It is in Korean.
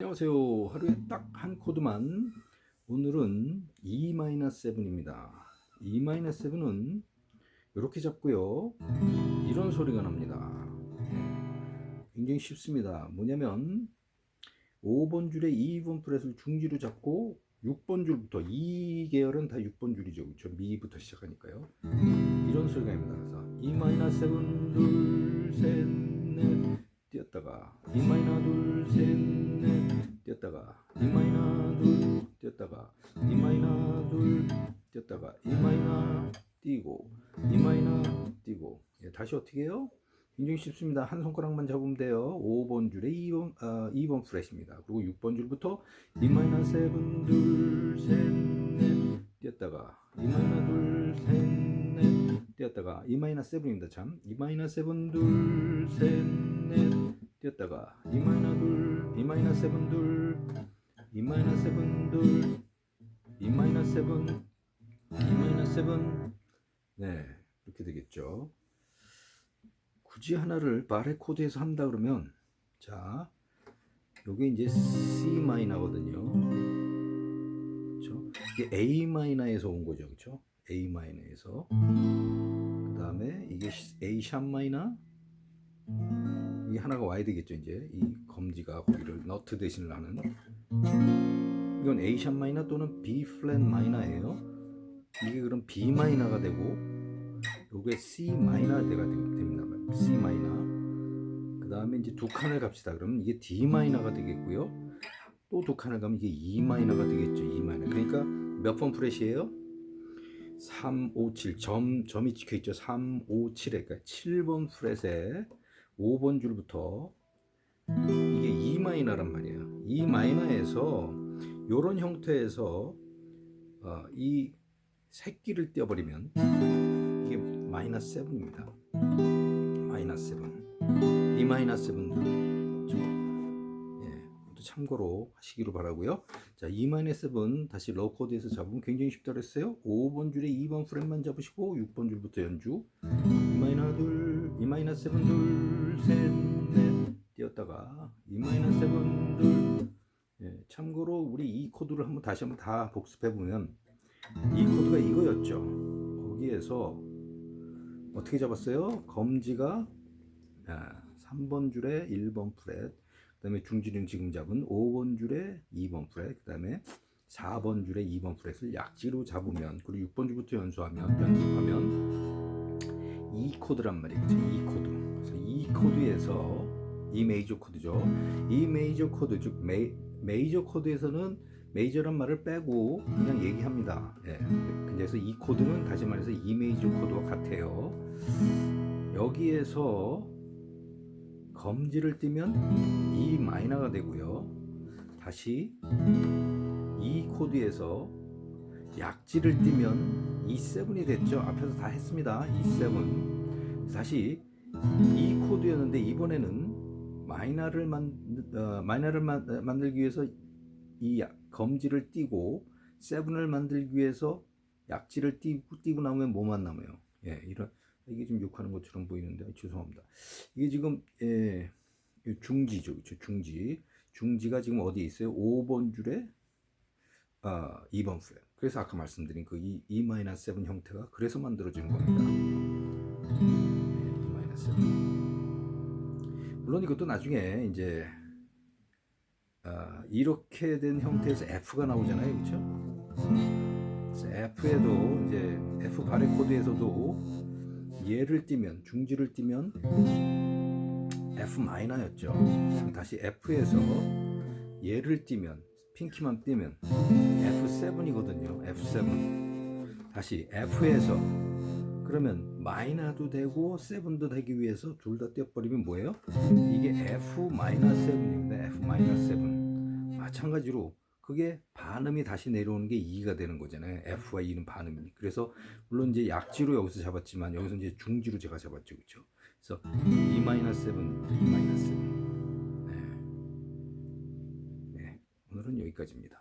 안녕하세요. 하루에 딱 한 코드만. 오늘은 E-7입니다. E-7은 이렇게 잡고요. 이런 소리가 납니다. 굉장히 쉽습니다. 뭐냐면 5번 줄에 2번 프렛을 중지로 잡고 6번 줄부터, 이 계열은 다 6번 줄이죠. 그렇죠? 미부터 시작하니까요. 이런 소리가 납니다. 그래서 E-7 둘, 셋, 넷 뛰었다가 E-2 셋, 넷 뛰었다가 E-2 뛰었다가 E-2 뛰었다가 E- 뛰고 E- 뛰고. 다시 어떻게 해요? 굉장히 쉽습니다. 한 손가락만 잡으면 돼요. 5번 줄에 2번 프렛입니다. 그리고 6번 줄부터 E-7 둘, 셋, 넷 뛰었다가 E-2 셋, 넷 뛰었다가 E-7입니다. 참. E-7 둘, 셋, 넷 뛰었다가 E-2 E-7 둘, E-7 둘, E-7 E-7. 네, 이렇게 되겠죠. 굳이 하나를 바레 코드에서 한다 그러면, 자, 요게 이제 C 마이너거든요. 그렇죠? 이게 A 마이너에서 온 거죠, 그렇죠? A 마이너에서. 그 다음에 이게 A 샵 마이너. 이게 하나가 와야 되겠죠, 이제 이 검지가 거기를 너트 대신을 하는. 이건 A 샵 마이너 또는 B 플랫 마이너예요. 이게 그럼 B 마이너가 되고, 요게 C 마이너가 됩니다. C 마이너. 그 다음에 이제 두 칸을 갑시다. 그러면 이게 D 마이너가 되겠고요. 또 두 칸을 가면 이게 E 마이너가 되겠죠. E 마이너. 그러니까 몇 번 프렛이에요? 3, 5, 7. 점이 찍혀 있죠. 3, 5, 7에. 그러니까 7번 프렛에 5번 줄부터 이게 E 마이너란 말이에요. E 마이너에서 요런 형태에서 이 새끼를 떼어버리면 이게 마이너스 7입니다. 마이너스 7. E 마이너스 7. 참고로 하시기로 바라고요. 자, E-7 다시 로우 코드에서 잡으면 굉장히 쉽다 그랬어요. 5번 줄에 2번 프렛만 잡으시고 6번 줄부터 연주. E-2, E-7 둘, 셋, 넷 뛰었다가 E-7 둘. 참고로 우리 이 코드를 다시 한번 다 복습해 보면 이 코드가 이거였죠. 거기에서 어떻게 잡았어요? 검지가 3번 줄에 1번 프렛, 그 다음에 중지는 지금 잡은 5번 줄에 2번 프렛, 그 다음에 4번 줄에 2번 프렛을 약지로 잡으면, 그리고 6번 줄부터 연습하면 이 코드란 말이죠. 이 코드. 그래서 이 코드에서 이 메이저 코드죠. 이 메이저 코드, 즉 메이저 코드에서는 메이저란 말을 빼고 그냥 얘기합니다. 그래서 이 코드는 다시 말해서 이 메이저 코드와 같아요. 여기에서 검지를 띄면 E 마이너가 되고요. 다시 이 코드에서 약지를 띄면 E7이 됐죠. 앞에서 다 했습니다. E7. 다시 이 코드였는데 이번에는 마이너를 만들기 위해서 이 검지를 띄고 7을 만들기 위해서 약지를 띄고 나오면 뭐만 남아요? 이런, 이게 좀 욕하는 것처럼 보이는데 죄송합니다. 이게 지금 중지죠, 그렇죠? 중지가 지금 어디에 있어요? 5번 줄에 2번 프렛. 그래서 아까 말씀드린 그 E-7 형태가 그래서 만들어지는 겁니다. E-7. 물론 이것도 나중에 이제 이렇게 된 형태에서 F가 나오잖아요, 그렇죠? F에도 이제 F 바레 코드에서도 얘를 띄면, 중지를 띄면 F 마이너였죠. 다시 F에서 얘를 띄면, 핑키만 띄면 F7이거든요. F7. 다시 F에서 그러면 마이너도 되고 7도 되기 위해서 둘 다 띄어버리면 뭐예요? 이게 F-7입니다. F-7. 마찬가지로 그게 반음이 다시 내려오는 게 2가 되는 거잖아요. F와 E는 반음이니. 그래서 물론 이제 약지로 여기서 잡았지만 여기서 이제 중지로 제가 잡았죠. 그렇죠? 그래서 E-7, E-7. 네. 오늘은 여기까지입니다.